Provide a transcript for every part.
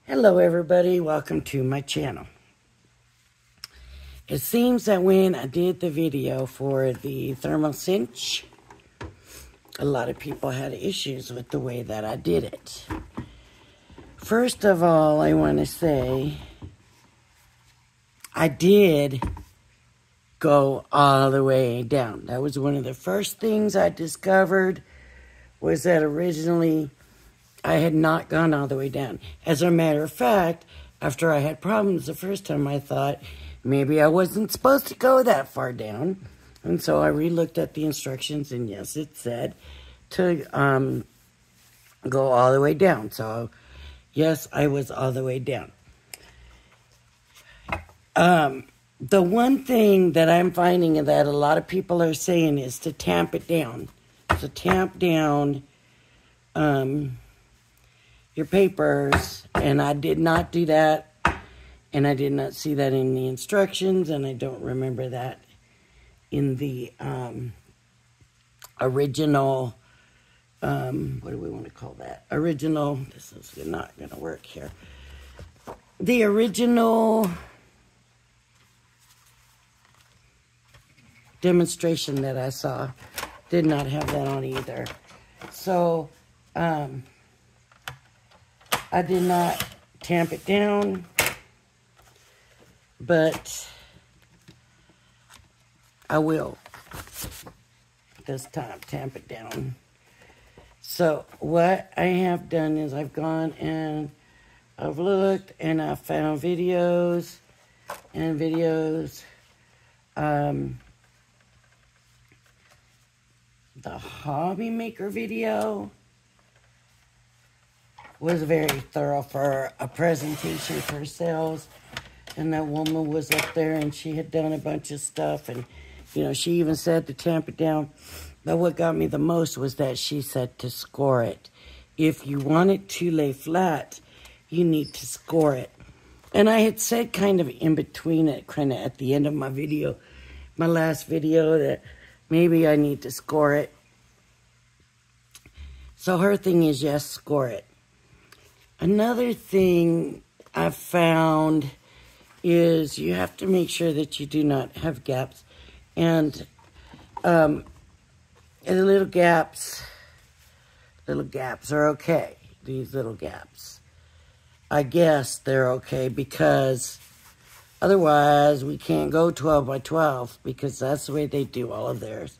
Hello everybody, welcome to my channel. It seems that when I did the video for the thermal cinch, a lot of people had issues with the way that I did it. First of all, I want to say I did go all the way down. That was one of the first things I discovered, was that originally I had not gone all the way down. As a matter of fact, after I had problems the first time, I thought maybe I wasn't supposed to go that far down. And so I re-looked at the instructions, and yes, it said to go all the way down. So yes, I was all the way down. The one thing that I'm finding that a lot of people are saying is to tamp it down. So tamp down your papers, and I did not do that, and I did not see that in the instructions, and I don't remember that in the original, what do we want to call that? Original, this is not going to work here. The original demonstration that I saw did not have that on either. So, I did not tamp it down, but I will this time tamp it down. So what I have done is I've gone and I've looked and I found videos and videos. The Hobby Maker video was very thorough for a presentation for sales, and that woman was up there and she had done a bunch of stuff, and you know, she even said to tamp it down. But what got me the most was that she said to score it. If you want it to lay flat, you need to score it. And I had said kind of in between it, kind of at the end of my video, my last video, that maybe I need to score it. So her thing is, yes, score it. Another thing I found is you have to make sure that you do not have gaps. And the little gaps are okay. These little gaps, I guess they're okay, because otherwise we can't go 12 by 12, because that's the way they do all of theirs.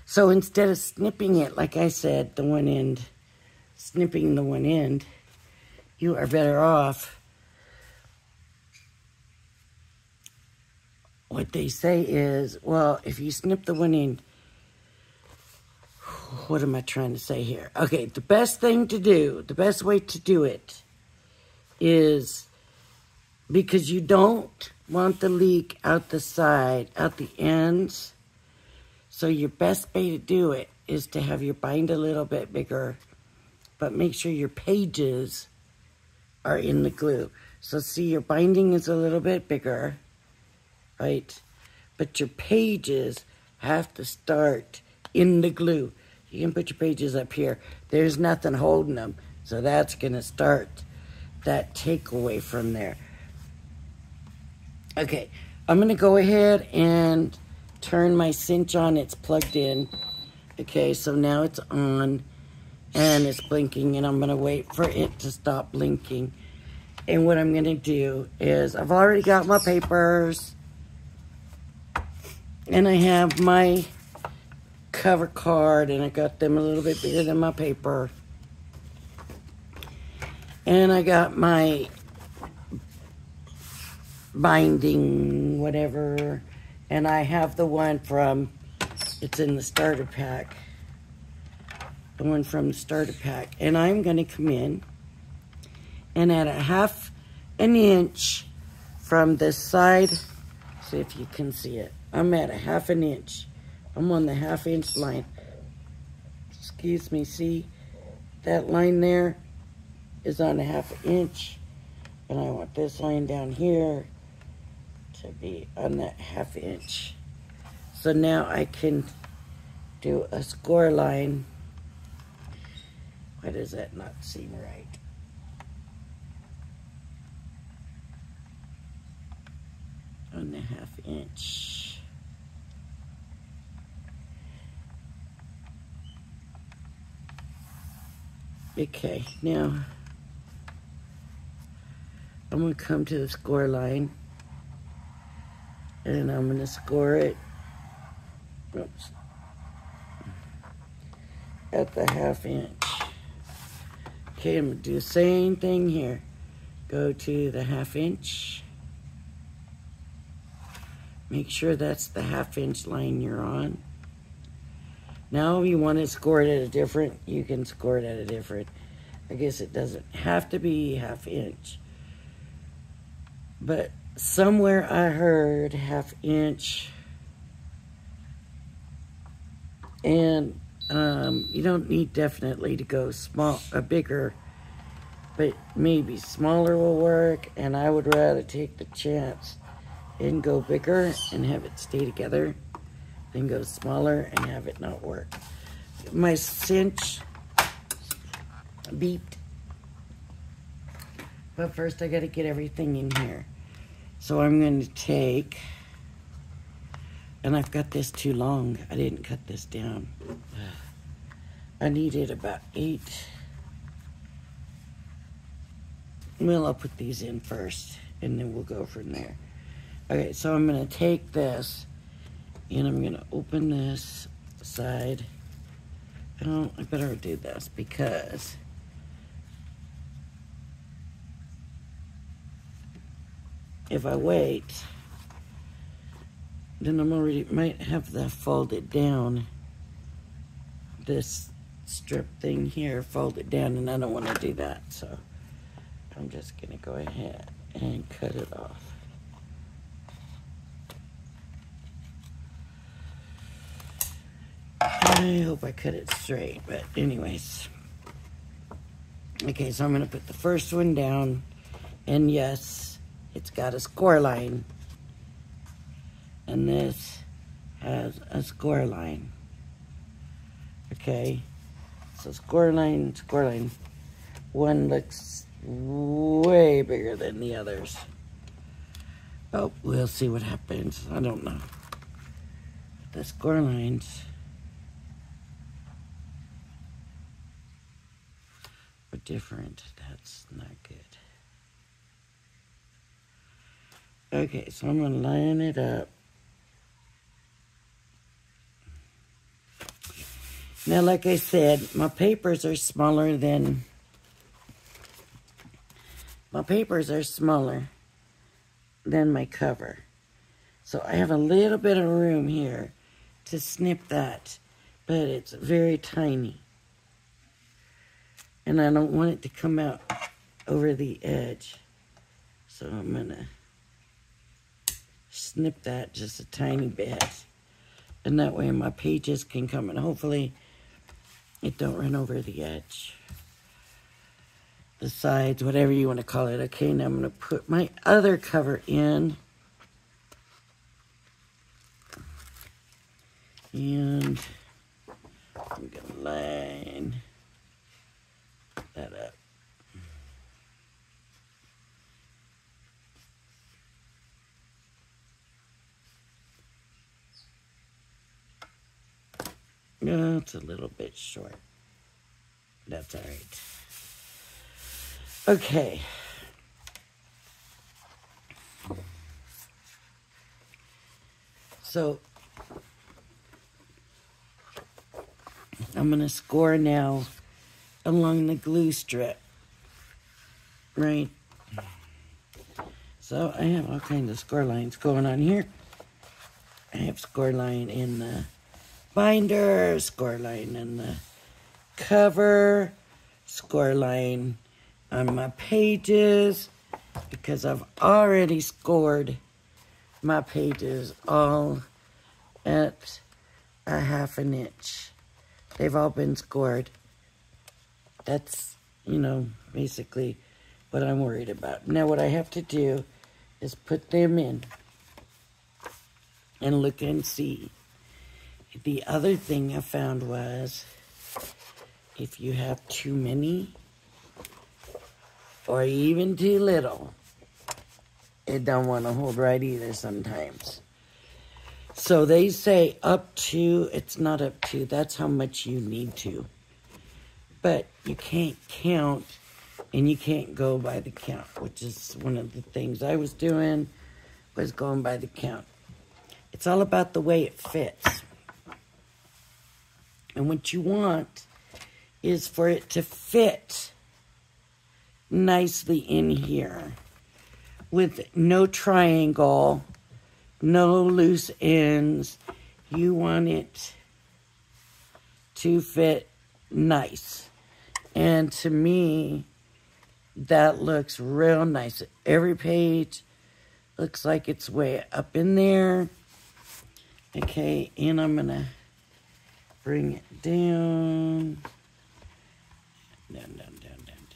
So instead of snipping it, like I said, the one end, snipping the one end, you are better off. What they say is, well, if you snip the one end, what am I trying to say here? Okay, the best thing to do, the best way to do it is, because you don't want the leak out the side, out the ends. So your best way to do it is to have your bind a little bit bigger, but make sure your pages are in the glue. So see, your binding is a little bit bigger, right? But your pages have to start in the glue. You can put your pages up here. There's nothing holding them. So that's going to start that takeaway from there. Okay, I'm going to go ahead and turn my cinch on. It's plugged in. Okay, so now it's on and it's blinking, and I'm going to wait for it to stop blinking. And what I'm going to do is, I've already got my papers, and I have my cover card, and I got them a little bit bigger than my paper. And I got my binding, whatever. And I have the one from, it's in the starter pack. The one from the starter pack. And I'm going to come in and add a 1/2 inch from this side. See if you can see it. I'm at a 1/2 inch. I'm on the 1/2 inch line. Excuse me, see? That line there is on a 1/2 inch. And I want this line down here to be on that 1/2 inch. So now I can do a score line Why does that not seem right? On the 1/2 inch. Okay, now I'm going to come to the score line and I'm going to score it, oops, at the 1/2 inch. Okay, I'm going to do the same thing here. Go to the 1/2 inch. Make sure that's the 1/2 inch line you're on. Now if you want to score it at a different, you can score it at a different. I guess it doesn't have to be 1/2 inch. But somewhere I heard 1/2 inch. And you don't need definitely to go bigger, but maybe smaller will work. And I would rather take the chance and go bigger and have it stay together than go smaller and have it not work. My cinch beeped. But first I got to get everything in here. So I'm going to take, and I've got this too long. I didn't cut this down. I needed about 8. Well, I'll put these in first and then we'll go from there. Okay, so I'm going to take this and I'm going to open this side. Oh, I better do this because if I wait, then I'm already might have the folded down. This strip thing here folded down, and I don't want to do that, so I'm just going to go ahead and cut it off. I hope I cut it straight, but anyways. Okay, so I'm going to put the first one down, and yes, it's got a score line, and this has a score line. Okay, so score line. One looks way bigger than the others. Oh, we'll see what happens. I don't know. The score lines are different. That's not good. Okay, so I'm going to line it up. Now, like I said, my papers are smaller than my cover. So I have a little bit of room here to snip that, but it's very tiny. And I don't want it to come out over the edge. So I'm going to snip that just a tiny bit. And that way my pages can come in. Hopefully it don't run over the edge. The sides, whatever you want to call it. Okay, now I'm going to put my other cover in. And I'm going to line that up. No, it's a little bit short. That's all right. Okay. So I'm going to score now along the glue strip. Right? So I have all kinds of score lines going on here. I have score line in the binder, score line in the cover, score line on my pages, because I've already scored my pages all at a 1/2 inch. They've all been scored. That's, you know, basically what I'm worried about. Now what I have to do is put them in and look and see. The other thing I found was if you have too many or even too little, it don't want to hold right either sometimes. So they say up to, it's not up to, that's how much you need to. But you can't count and you can't go by the count, which is one of the things I was doing, was going by the count. It's all about the way it fits. And what you want is for it to fit nicely in here with no triangle, no loose ends. You want it to fit nice. And to me, that looks real nice. Every page looks like it's way up in there. Okay, and I'm gonna bring it down. Down, down, down, down,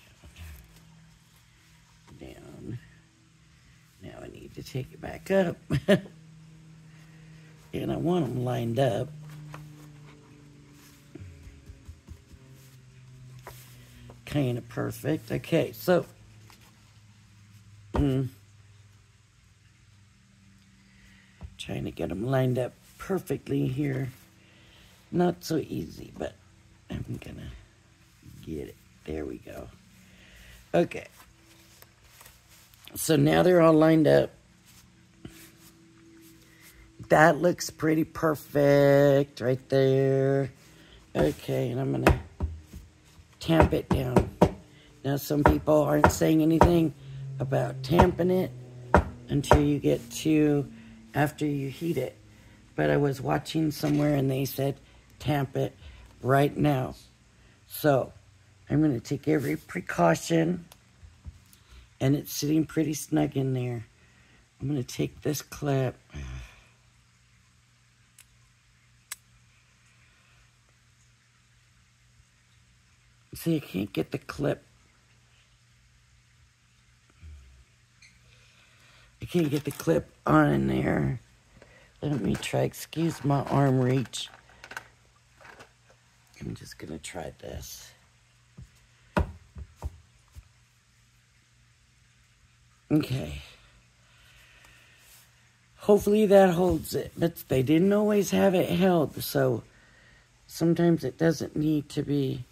down. Down. Now I need to take it back up. And I want them lined up. Kind of perfect. Okay, so trying to get them lined up perfectly here. Not so easy, but I'm gonna get it. There we go. Okay. So now they're all lined up. That looks pretty perfect right there. Okay, and I'm gonna tamp it down. Now some people aren't saying anything about tamping it until you get to after you heat it. But I was watching somewhere and they said tamp it right now. So I'm going to take every precaution, and it's sitting pretty snug in there. I'm going to take this clip. See, I can't get the clip. I can't get the clip on in there. Let me try, excuse my arm reach. I'm just gonna try this. Okay. Hopefully that holds it, but they didn't always have it held, so sometimes it doesn't need to be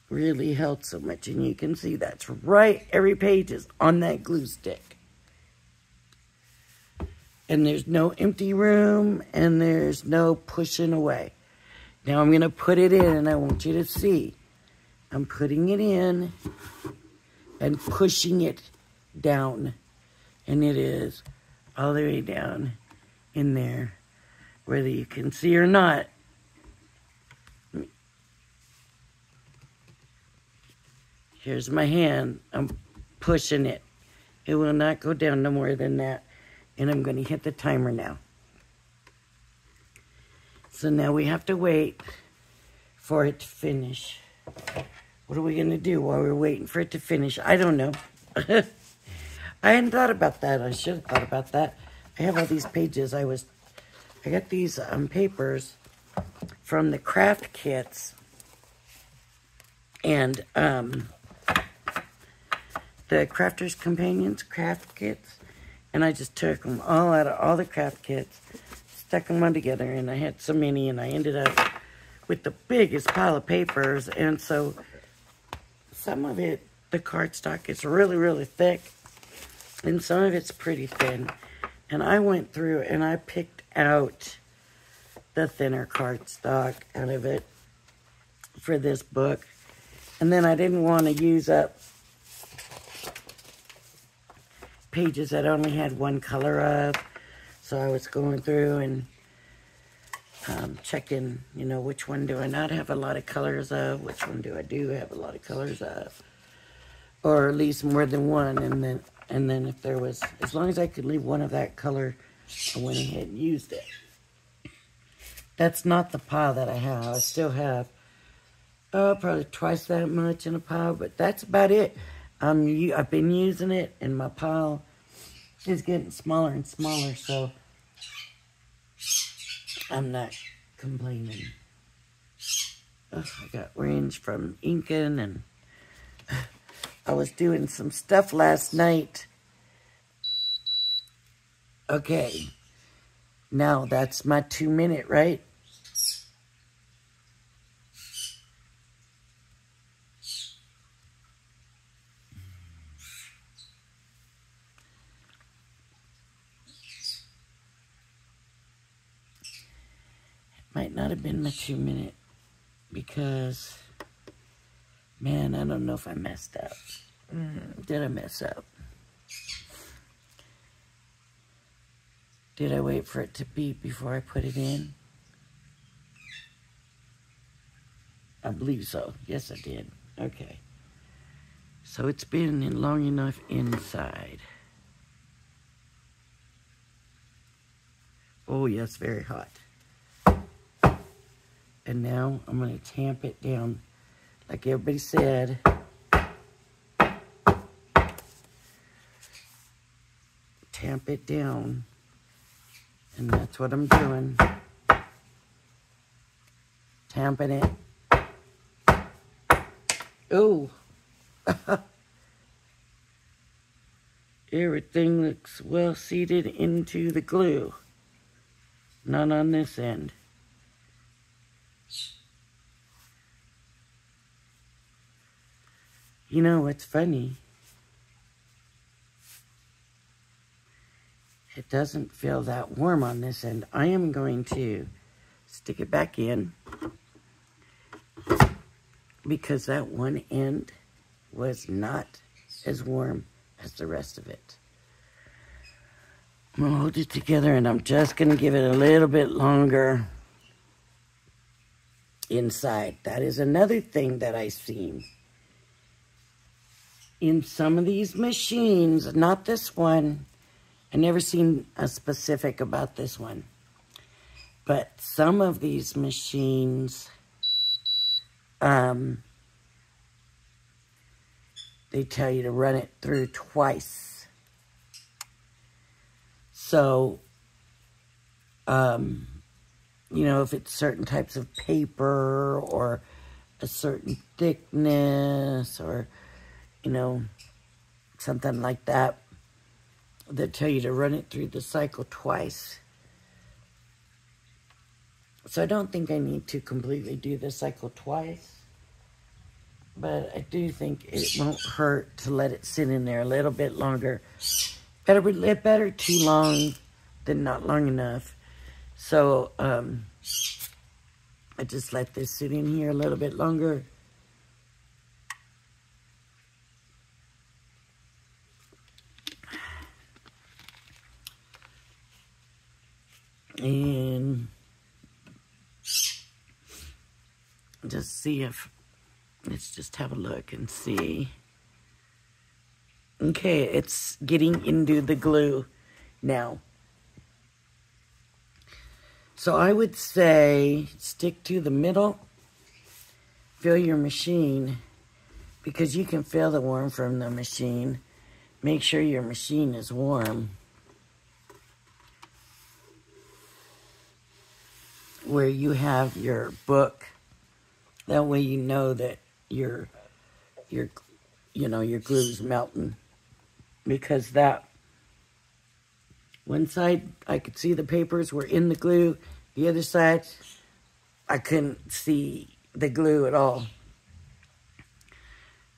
really held so much. And you can see that's right, every page is on that glue stick. And there's no empty room, and there's no pushing away. Now I'm going to put it in, and I want you to see. I'm putting it in and pushing it down. And it is all the way down in there, whether you can see or not. Here's my hand. I'm pushing it. It will not go down no more than that. And I'm going to hit the timer now. So now we have to wait for it to finish. What are we going to do while we're waiting for it to finish? I don't know. I hadn't thought about that. I should have thought about that. I have all these pages. I got these papers from the craft kits. And the Crafter's Companions craft kits. And I just took them all out of all the craft kits, stuck them on together, and I had so many, and I ended up with the biggest pile of papers. And so some of it, the cardstock is really, really thick, and some of it's pretty thin. And I went through and I picked out the thinner cardstock out of it for this book. And then I didn't want to use up pages that only had one color of. So I was going through and checking, you know, which one do I not have a lot of colors of, which one do I do have a lot of colors of, or at least more than one. And then if there was, as long as I could leave one of that color, I went ahead and used it. That's not the pile that I have. I still have probably twice that much in a pile, but that's about it. I've been using it, and my pile is getting smaller and smaller, so I'm not complaining. I got orange from inking, and I was doing some stuff last night. Okay, now that's my 2 minute, right? Might not have been my 2 minute because, man, I don't know if I messed up. Did I mess up? Did I wait for it to beep before I put it in? I believe so. Yes, I did. Okay. So it's been in long enough inside. Oh, yes, very hot. And now I'm going to tamp it down like everybody said. Tamp it down. And that's what I'm doing. Tamping it. Oh. Everything looks well seated into the glue. Not on this end. You know what's funny? It doesn't feel that warm on this end. I am going to stick it back in because that one end was not as warm as the rest of it. I'm going to hold it together, and I'm just going to give it a little bit longer inside. That is another thing that I've seen. In some of these machines, not this one, I never seen a specific about this one, but some of these machines, they tell you to run it through twice. So, you know, if it's certain types of paper or a certain thickness or, you know, something like that, they tell you to run it through the cycle twice. So I don't think I need to completely do the cycle twice, but I do think it won't hurt to let it sit in there a little bit longer. Better too long than not long enough. So I just let this sit in here a little bit longer. And just see if, let's just have a look and see. Okay, it's getting into the glue now. So I would say stick to the middle, fill your machine, because you can feel the warmth from the machine. Make sure your machine is warm. Where you have your book, that way you know that your glue's melting. Because that one side, I could see the papers were in the glue. The other side, I couldn't see the glue at all.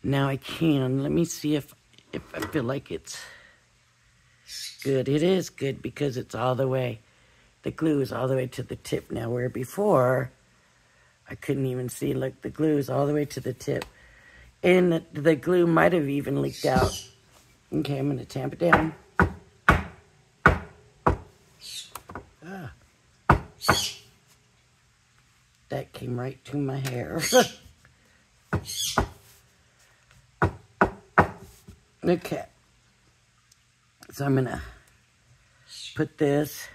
Now I can. Let me see if I feel like it's good. It is good because it's all the way. The glue is all the way to the tip now, where before I couldn't even see. Look, the glue is all the way to the tip. And the glue might have even leaked out. Okay, I'm going to tamp it down. That came right to my hair. Okay. So I'm going to put this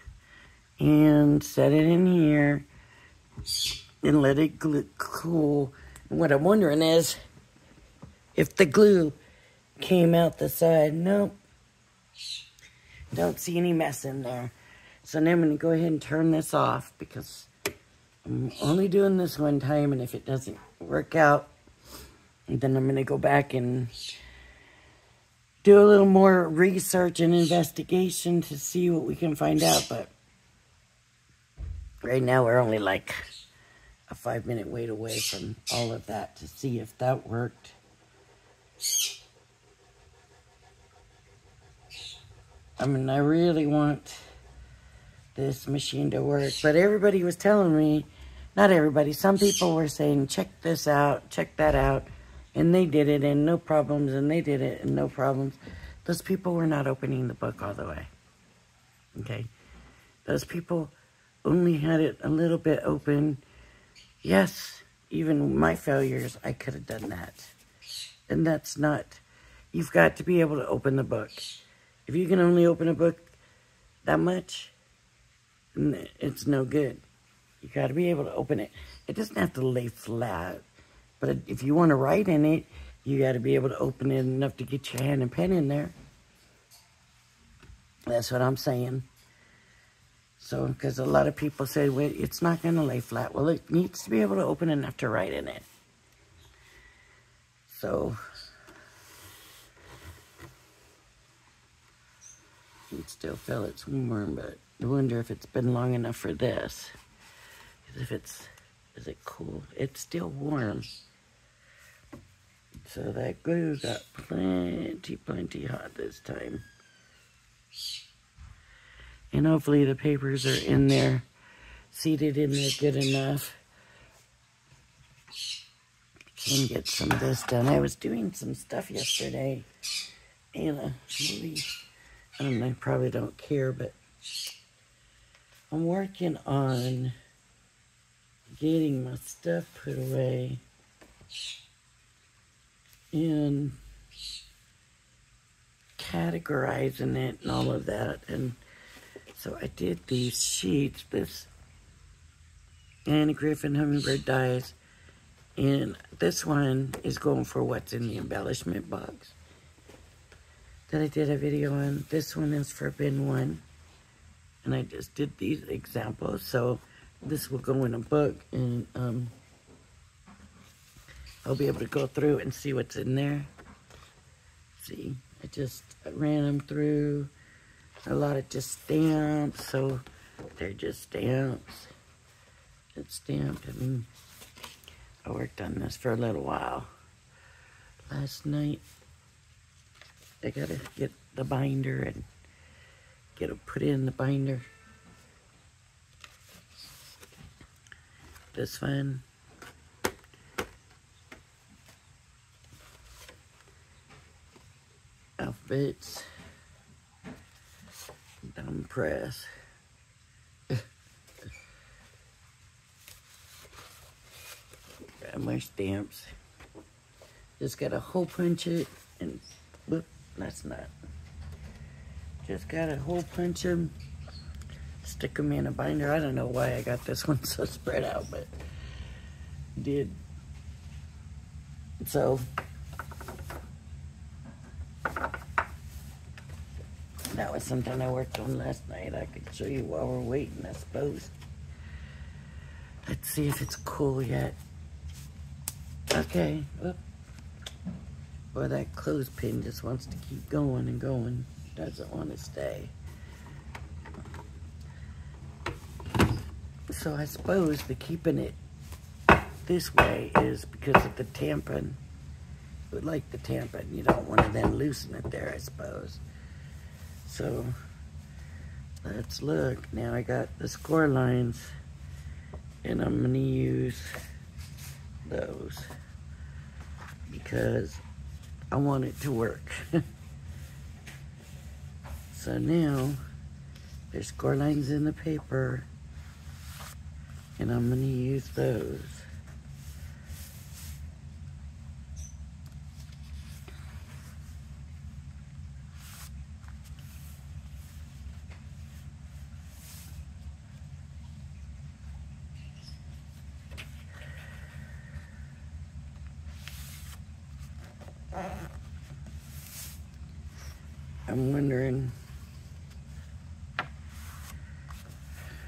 and set it in here and let it cool. And what I'm wondering is if the glue came out the side. Nope. Don't see any mess in there. So now I'm going to go ahead and turn this off because I'm only doing this one time, and if it doesn't work out, then I'm going to go back and do a little more research and investigation to see what we can find out. But right now we're only like a 5-minute wait away from all of that to see if that worked. I mean, I really want this machine to work, but everybody was telling me, not everybody, some people were saying, check this out, check that out, and they did it, and no problems, and they did it, and no problems. Those people were not opening the book all the way, okay? Those people only had it a little bit open. Yes, even my failures, I could have done that. And that's not, you've got to be able to open the book. If you can only open a book that much, it's no good. You got to be able to open it. It doesn't have to lay flat, but if you want to write in it, you got to be able to open it enough to get your hand and pen in there. That's what I'm saying. So, because a lot of people say, well, it's not going to lay flat. Well, it needs to be able to open enough to write in it. So, you can still feel it's warm, but I wonder if it's been long enough for this. Because if it's, is it cool? It's still warm. So that glue got plenty hot this time. And hopefully the papers are in there, seated in there good enough. Can get some of this done. I was doing some stuff yesterday. And maybe, I don't know, probably don't care, but I'm working on getting my stuff put away and categorizing it and all of that. And so I did these sheets, this Annie Griffin Hummingbird dies, and this one is going for what's in the embellishment box that I did a video on. This one is for bin 1, and I just did these examples, so this will go in a book, and I'll be able to go through and see what's in there. See, I just ran them through. A lot of just stamps, so they're just stamps. It's stamped. I mean, I worked on this for a little while. Last night, I gotta get the binder and get it put in the binder. This one. Alphabets. Dumb press. Got my stamps. Just gotta hole punch it and whoop, that's not. Just gotta hole punch them, stick them in a binder. I don't know why I got this one so spread out, but did. So that was something I worked on last night. I could show you while we're waiting, I suppose. Let's see if it's cool yet. Okay. Whoop. Boy, that clothespin just wants to keep going and going. Doesn't want to stay. So I suppose the keeping it this way is because of the tampon. Like the tampon, you don't want to then loosen it there, I suppose. So, let's look. Now I got the score lines, and I'm going to use those because I want it to work. So now, there's score lines in the paper, and I'm going to use those. I'm wondering,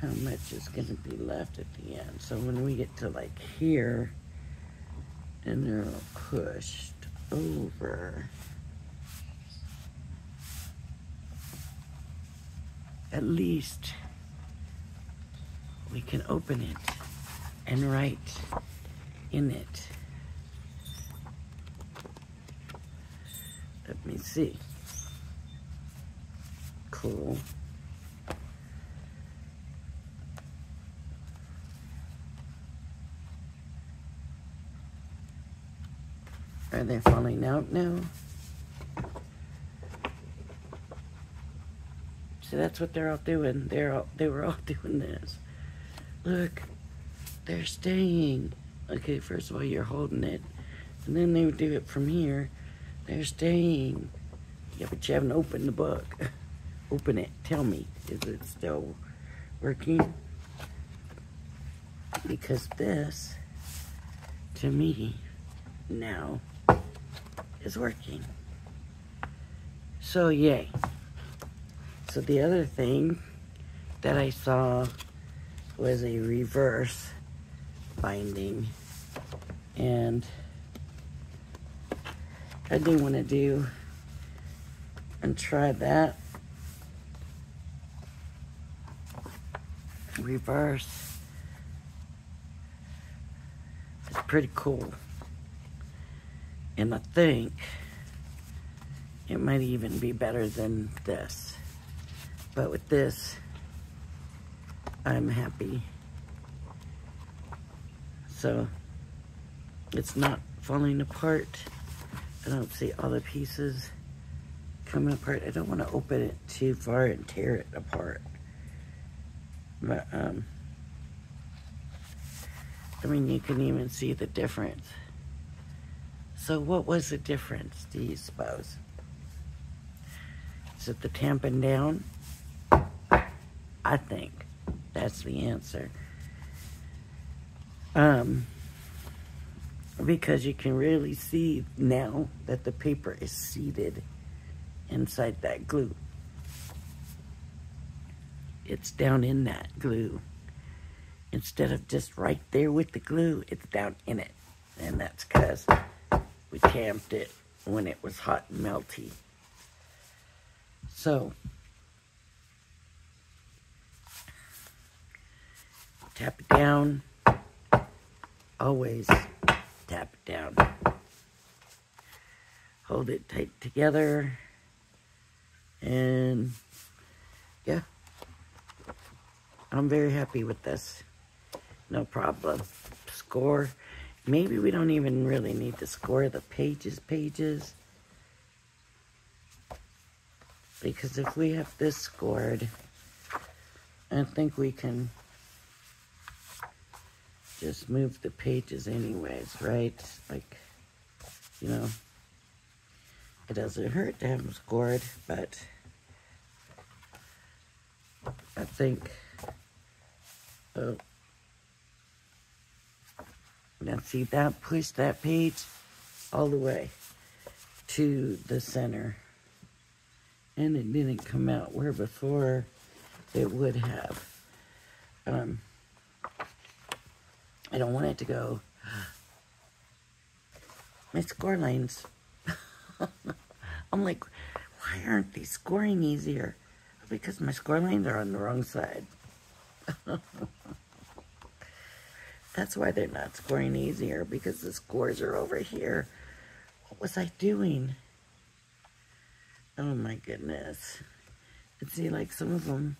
how much is going to be left at the end. So when we get to like here, and they're all pushed over, at least we can open it and write in it. Let me see. Cool. Are they falling out now? See, that's what they're all doing. They were all doing this. Look, they're staying. Okay, first of all, you're holding it, and then they would do it from here. They're staying. Yeah, but you haven't opened the book. Open it. Tell me, is it still working? Because this, to me, now is working. So yay. So the other thing that I saw was a reverse binding, and I do want to do and try that reverse. It's pretty cool. And I think it might even be better than this. But with this, I'm happy. So it's not falling apart. I don't see all the pieces coming apart. I don't want to open it too far and tear it apart. But, I mean, you can even see the difference. So what was the difference, do you suppose? Is it the tamping down? I think that's the answer. Because you can really see now that the paper is seated inside that glue. It's down in that glue. Instead of just right there with the glue, it's down in it. And that's because we tamped it when it was hot and melty. So, tap it down. Always tap it down. Hold it tight together. And, yeah. I'm very happy with this. No problem. Score. Maybe we don't even really need to score the pages. Because if we have this scored, I think we can just move the pages anyways, right? Like, you know, it doesn't hurt to have them scored, but I think, oh, now see that, push that page all the way to the center. And it didn't come out where before it would have. I don't want it to go. My score lines. I'm like, why aren't these scoring easier? Because my score lines are on the wrong side. That's why they're not scoring easier, because the scores are over here. What was I doing? Oh my goodness. And see, like some of them,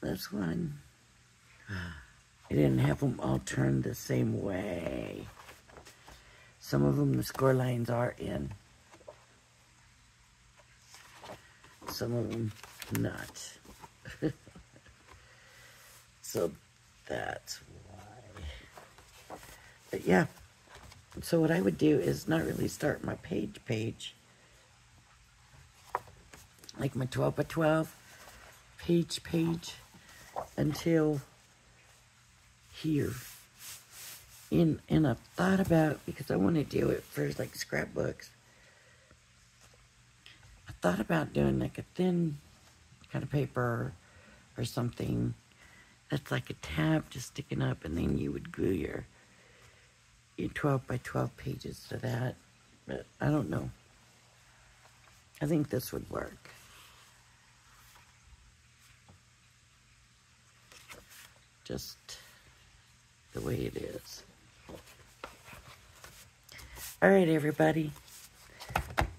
this one, I didn't have them all turned the same way. Some of them, the score lines are in. Some of them, not. So that's why. But yeah. So what I would do is not really start my page, like my 12 by 12 page, until here. And I've thought about, because I want to do it for like scrapbooks, I thought about doing like a thin kind of paper, or something that's like a tab just sticking up, and then you would glue your 12 by 12 pages to that. But I don't know. I think this would work. Just the way it is. All right, everybody.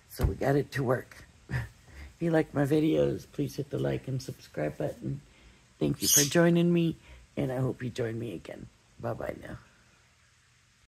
So we got it to work. If you like my videos, please hit the like and subscribe button. Thank you for joining me, and I hope you join me again. Bye-bye now.